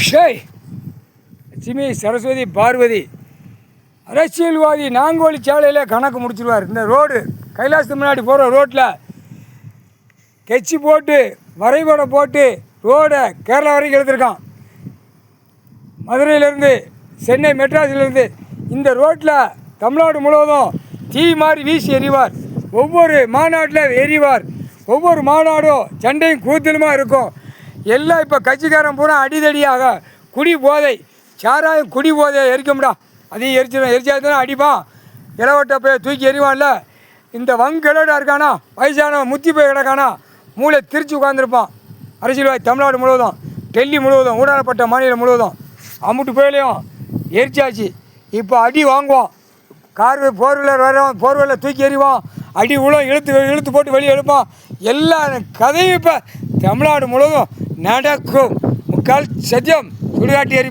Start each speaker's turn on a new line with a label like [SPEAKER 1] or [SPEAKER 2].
[SPEAKER 1] ஷேய் லட்சுமி சரஸ்வதி பார்வதி அரசியல்வாதி நாங்கோலி சாலையில் கணக்கு முடிச்சிருவார். இந்த ரோடு கைலாசத்துக்கு முன்னாடி போகிற ரோட்டில் கெச்சி போட்டு வரைபடம் போட்டு ரோடை கேரளா வரைக்கும் எடுத்திருக்கான். மதுரையிலேருந்து சென்னை மெட்ராஸிலேருந்து இந்த ரோட்டில் தமிழ்நாடு முழுவதும் தீ மாதிரி வீசி எறிவார். ஒவ்வொரு மாநாட்டில் எறிவார். ஒவ்வொரு மாநாடும் சண்டையும் கூத்தலுமாக இருக்கும். எல்லாம் இப்போ கட்சிக்காரன் பூரா அடிதடியாக குடி போதை சாராயம் குடி போதை எரிக்க முடியா, அதையும் எரிச்சாதான் அடிப்பான். இளவட்ட போய் தூக்கி எறிவான்ல. இந்த கிழடா இருக்கானா, வயசான முத்தி போய் கிடக்கானா, மூளை திரிச்சு உட்காந்துருப்பான். அரசியல்வாதி தமிழ்நாடு முழுவதும், டெல்லி முழுவதும், ஊடாடப்பட்ட மாநிலம் முழுவதும் அம்முட்டு போயிலையும் எரிச்சாச்சு. இப்போ அடி வாங்குவோம். கார் போர்வீலர் வரோம், போர்வீலர் தூக்கி எறிவான். அடி உழம் இழுத்து போட்டு வெளியே எடுப்பான். எல்லா கதையும் இப்போ தமிழ்நாடு முழுவதும் நடக்கும். முக்கால் சத்தியம் சுடுகாட்டி எரி